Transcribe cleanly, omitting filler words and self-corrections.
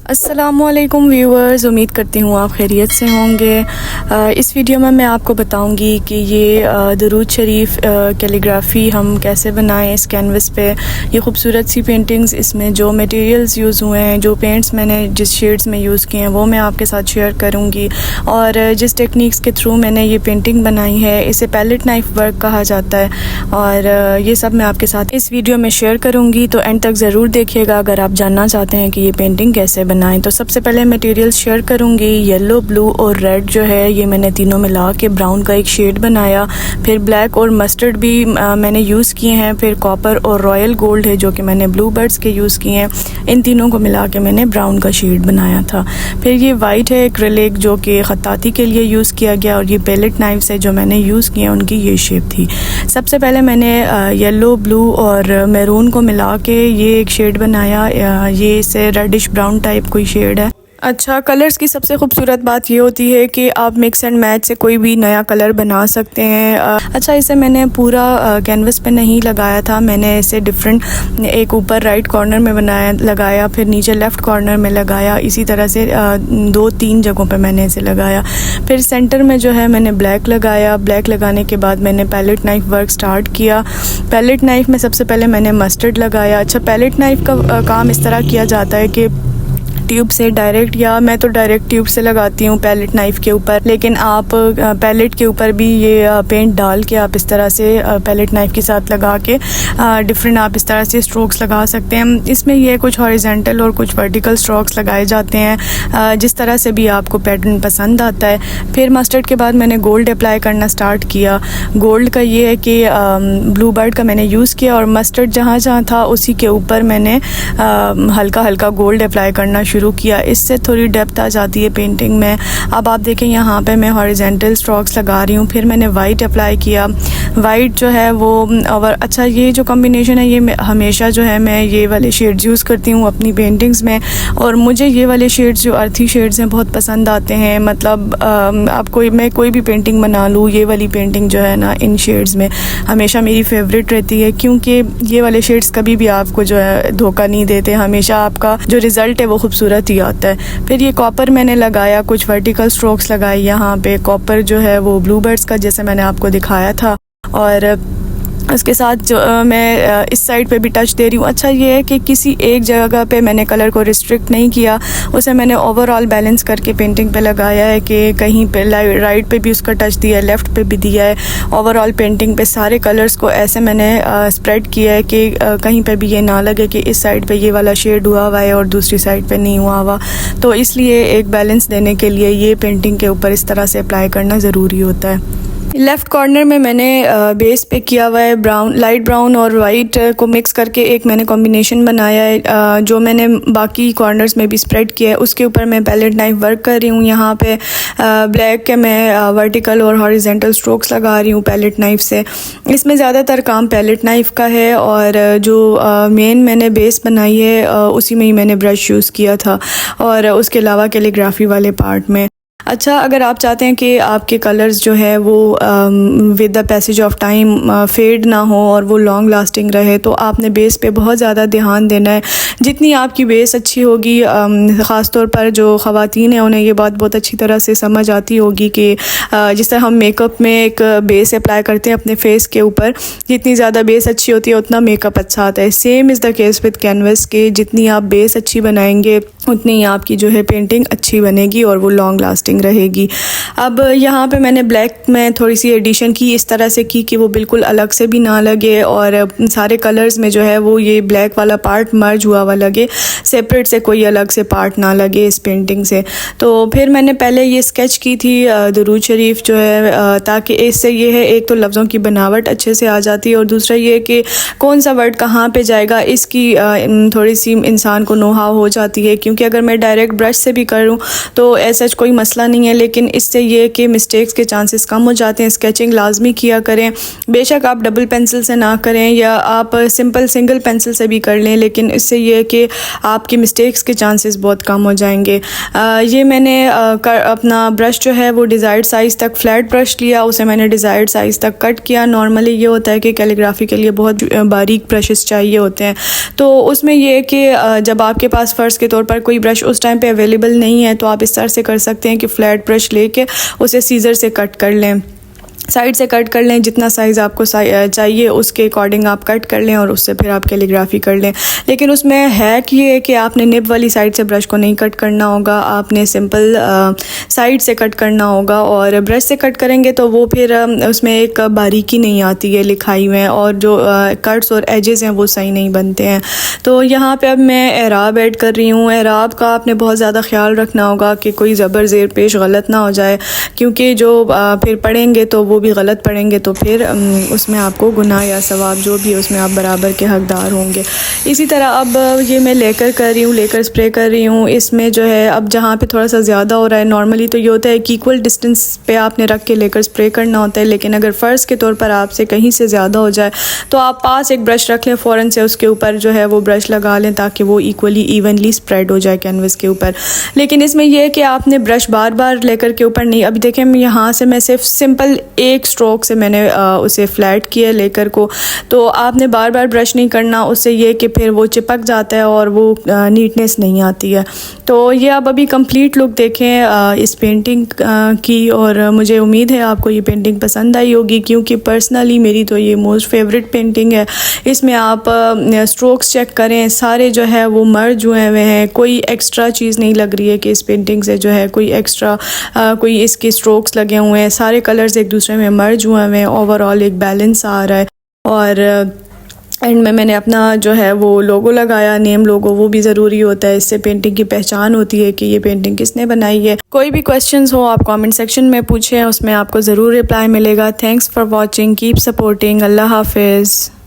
अस्सलामुअलैकुम व्यूअर्स, उम्मीद करती हूँ आप खैरियत से होंगे। इस वीडियो में मैं आपको बताऊँगी कि ये दरूद शरीफ कैलीग्राफी हम कैसे बनाएं इस कैनवस पे। ये खूबसूरत सी पेंटिंग्स, इसमें जो मटेरियल्स यूज़ हुए हैं, जो पेंट्स मैंने जिस शेड्स में यूज़ किए हैं वो मैं आपके साथ शेयर करूँगी। और जिस टेक्निक्स के थ्रू मैंने ये पेंटिंग बनाई है इसे पैलेट नाइफ वर्क कहा जाता है। और ये सब मैं आपके साथ इस वीडियो में शेयर करूँगी, तो एंड तक ज़रूर देखिएगा अगर आप जानना चाहते हैं कि ये पेंटिंग कैसे बनाएं। तो सबसे पहले मटेरियल शेयर करूंगी। येलो, ब्लू और रेड जो है ये मैंने तीनों मिला के ब्राउन का एक शेड बनाया। फिर ब्लैक और मस्टर्ड भी मैंने यूज़ किए हैं। फिर कॉपर और रॉयल गोल्ड है जो कि मैंने ब्लू बर्ड्स के यूज़ किए हैं। इन तीनों को मिला के मैंने ब्राउन का शेड बनाया था। फिर ये वाइट है एक्रिलिक जो कि खत्ताती के लिए यूज़ किया गया। और ये पैलेट नाइफ्स है जो मैंने यूज़ किए, उनकी ये शेप थी। सबसे पहले मैंने येलो, ब्लू और मैरून को मिला के ये एक शेड बनाया। ये इसे रेडिश ब्राउन टाइप कोई शेड है। अच्छा, कलर्स की सबसे खूबसूरत बात ये होती है कि आप मिक्स एंड मैच से कोई भी नया कलर बना सकते हैं। अच्छा, इसे मैंने पूरा कैनवस पे नहीं लगाया था, मैंने इसे डिफरेंट, एक ऊपर राइट कॉर्नर में लगाया, फिर नीचे लेफ़्ट कॉर्नर में लगाया। इसी तरह से 2-3 जगहों पे मैंने इसे लगाया। फिर सेंटर में जो है मैंने ब्लैक लगाया। ब्लैक लगाने के बाद मैंने पैलेट नाइफ वर्क स्टार्ट किया। पैलेट नाइफ में सबसे पहले मैंने मस्टर्ड लगाया। अच्छा, पैलेट नाइफ का काम इस तरह किया जाता है कि ट्यूब से डायरेक्ट, या मैं तो डायरेक्ट ट्यूब से लगाती हूँ पैलेट नाइफ के ऊपर, लेकिन आप पैलेट के ऊपर भी ये पेंट डाल के आप इस तरह से पैलेट नाइफ के साथ लगा के डिफरेंट आप इस तरह से स्ट्रोक्स लगा सकते हैं। इसमें ये कुछ हॉरिजॉन्टल और कुछ वर्टिकल स्ट्रोक्स लगाए जाते हैं, जिस तरह से भी आपको पैटर्न पसंद आता है। फिर मस्टर्ड के बाद मैंने गोल्ड अप्लाई करना स्टार्ट किया। गोल्ड का ये है कि ब्लू बर्ड का मैंने यूज़ किया और मस्टर्ड जहाँ जहाँ था उसी के ऊपर मैंने हल्का हल्का गोल्ड अप्लाई करना शुरू किया। इससे थोड़ी डेप्थ आ जाती है पेंटिंग में। अब आप देखें यहाँ पे मैं हॉरिजॉन्टल स्ट्रोक्स लगा रही हूँ। फिर मैंने वाइट अप्लाई किया। वाइट जो है वो, और अच्छा, ये जो कॉम्बिनेशन है ये हमेशा जो है मैं ये वाले शेड्स यूज़ करती हूँ अपनी पेंटिंग्स में। और मुझे ये वाले शेड्स जो अर्थी शेड्स हैं बहुत पसंद आते हैं। मतलब मैं कोई भी पेंटिंग बना लूँ, ये वाली पेंटिंग जो है ना इन शेड्स में हमेशा मेरी फेवरेट रहती है, क्योंकि ये वाले शेड्स कभी भी आपको जो है धोखा नहीं देते। हमेशा आपका जो रिज़ल्ट है वो खूबसूरत ही आता है। फिर ये कॉपर मैंने लगाया, कुछ वर्टिकल स्ट्रोक्स लगाए यहाँ पे। कॉपर जो है वो ब्लू बर्ड्स का जैसे मैंने आपको दिखाया था, और उसके साथ जो मैं इस साइड पे भी टच दे रही हूँ। अच्छा, ये है कि किसी एक जगह पे मैंने कलर को रिस्ट्रिक्ट नहीं किया, उसे मैंने ओवरऑल बैलेंस करके पेंटिंग पे लगाया है कि कहीं पे राइट पे भी उसका टच दिया है, लेफ़्ट पे भी दिया है। ओवरऑल पेंटिंग पे सारे कलर्स को ऐसे मैंने स्प्रेड किया है कि कहीं पे भी ये ना लगे कि इस साइड पे ये वाला शेड हुआ हुआ है और दूसरी साइड पे नहीं हुआ हुआ। तो इसलिए एक बैलेंस देने के लिए ये पेंटिंग के ऊपर इस तरह से अप्लाई करना ज़रूरी होता है। लेफ़्ट कॉर्नर में मैंने बेस पे किया हुआ है ब्राउन, लाइट ब्राउन और वाइट को मिक्स करके एक मैंने कॉम्बिनेशन बनाया है, जो मैंने बाकी कॉर्नर्स में भी स्प्रेड किया है। उसके ऊपर मैं पैलेट नाइफ वर्क कर रही हूँ। यहाँ पे ब्लैक के मैं वर्टिकल और हॉरिजॉन्टल स्ट्रोक्स लगा रही हूँ पैलेट नाइफ से। इसमें ज़्यादातर काम पैलेट नाइफ का है, और जो मेन मैंने बेस बनाई है उसी में ही मैंने ब्रश यूज़ किया था, और उसके अलावा कैलीग्राफी वाले पार्ट में। अच्छा, अगर आप चाहते हैं कि आपके कलर्स जो है वो with the passage of time fade ना हो और वो लॉन्ग लास्टिंग रहे, तो आपने बेस पे बहुत ज़्यादा ध्यान देना है। जितनी आपकी बेस अच्छी होगी, ख़ास तौर पर जो ख़वातीन हैं उन्हें ये बात बहुत अच्छी तरह से समझ आती होगी कि जिस तरह हम मेकअप में एक बेस अप्लाई करते हैं अपने फेस के ऊपर, जितनी ज़्यादा बेस अच्छी होती है उतना मेकअप अच्छा आता है। Same is the case with canvas के, जितनी आप बेस अच्छी बनाएंगे उतनी ही आपकी जो है पेंटिंग अच्छी बनेगी और वो लॉन्ग लास्टिंग रहेगी। अब यहाँ पे मैंने ब्लैक में थोड़ी सी एडिशन की, इस तरह से की कि वो बिल्कुल अलग से भी ना लगे और सारे कलर्स में जो है वो ये ब्लैक वाला पार्ट मर्ज हुआ हुआ लगे, सेपरेट से कोई अलग से पार्ट ना लगे इस पेंटिंग से। तो फिर मैंने पहले ये स्केच की थी दरूद शरीफ जो है, ताकि इससे ये है एक तो लफ्ज़ों की बनावट अच्छे से आ जाती है, और दूसरा ये कि कौन सा वर्ड कहाँ पे जाएगा इसकी थोड़ी सी इंसान को नोहा हो जाती है। क्योंकि अगर मैं डायरेक्ट ब्रश से भी करूँ तो ऐसा कोई मसला नहीं है, लेकिन इससे ये कि मिस्टेक्स के चांसेस कम हो जाते हैं। स्केचिंग लाजमी किया करें, बेशक आप डबल पेंसिल से ना करें या आप सिंगल पेंसिल से भी कर लें, लेकिन इससे ये है कि आपकी मिस्टेक्स के चांसेस बहुत कम हो जाएंगे। ये मैंने अपना ब्रश जो है वो डिज़ायर्ड साइज़ तक फ्लैट ब्रश लिया, उसे मैंने डिज़ायर्ड साइज़ तक कट किया। नॉर्मली ये होता है कि कैलीग्राफी के लिए बहुत बारीक ब्रशेस चाहिए होते हैं, तो उसमें ये है कि जब आपके पास फ़र्ज़ के तौर पर कोई ब्रश उस टाइम पे अवेलेबल नहीं है तो आप इस तरह से कर सकते हैं कि फ़्लैट ब्रश लेके उसे सीज़र से कट कर लें, साइड से कट कर लें, जितना साइज़ आपको चाहिए उसके अकॉर्डिंग आप कट कर लें और उससे फिर आप कैलीग्राफी कर लें। लेकिन उसमें है कि ये कि आपने निब वाली साइड से ब्रश को नहीं कट करना होगा, आपने सिंपल साइड से कट करना होगा। और ब्रश से कट करेंगे तो वो फिर उसमें एक बारीकी नहीं आती है लिखाई में, और जो कट्स और एजेस हैं वो सही नहीं बनते हैं। तो यहाँ पे अब मैं एराब ऐड कर रही हूँ। एराब का आपने बहुत ज़्यादा ख्याल रखना होगा कि कोई ज़बर ज़ेर पेश गलत ना हो जाए, क्योंकि जो फिर पढ़ेंगे तो वो भी गलत पढ़ेंगे तो फिर उसमें आपको गुनाह या सवाब जो भी उसमें आप बराबर के हकदार होंगे। इसी तरह अब ये मैं लेकर कर रही हूँ, लेकर स्प्रे कर रही हूँ। इसमें जो है अब जहाँ पे थोड़ा सा ज़्यादा हो रहा है, नॉर्मली तो ये होता है कि इक्वल डिस्टेंस पे आपने रख के लेकर स्प्रे करना होता है, लेकिन अगर फ़र्ज़ के तौर पर आपसे कहीं से ज़्यादा हो जाए तो आप पास एक ब्रश रख लें, फ़ौरन से उसके ऊपर जो है वो ब्रश लगा लें ताकि वो इक्वली इवनली स्प्रेड हो जाए कैनवस के ऊपर। लेकिन इसमें यह है कि आपने ब्रश बार बार लेकर के ऊपर नहीं, अभी देखें यहाँ से मैं सिर्फ सिंपल एक स्ट्रोक से मैंने उसे फ्लैट किया लेकर को, तो आपने बार बार ब्रश नहीं करना, उससे ये कि फिर वो चिपक जाता है और वो नीटनेस नहीं आती है। तो ये आप अभी कंप्लीट लुक देखें इस पेंटिंग की, और मुझे उम्मीद है आपको ये पेंटिंग पसंद आई होगी, क्योंकि पर्सनली मेरी तो ये मोस्ट फेवरेट पेंटिंग है। इसमें आप स्ट्रोक्स चेक करें, सारे जो है वो मर्ज हुए हुए हैं, कोई एक्स्ट्रा चीज़ नहीं लग रही है कि इस पेंटिंग से जो है कोई एक्स्ट्रा कोई इसके स्ट्रोक्स लगे हुए हैं, सारे कलर्स एक दूसरे में मर्ज हुए हुए हैं, ओवरऑल एक बैलेंस आ रहा है। और एंड में मैंने अपना जो है वो लोगो लगाया, नेम लोगो, वो भी ज़रूरी होता है, इससे पेंटिंग की पहचान होती है कि ये पेंटिंग किसने बनाई है। कोई भी क्वेश्चंस हो आप कमेंट सेक्शन में पूछें, उसमें आपको ज़रूर रिप्लाई मिलेगा। Thanks for watching, keep supporting, अल्लाह हाफिज़।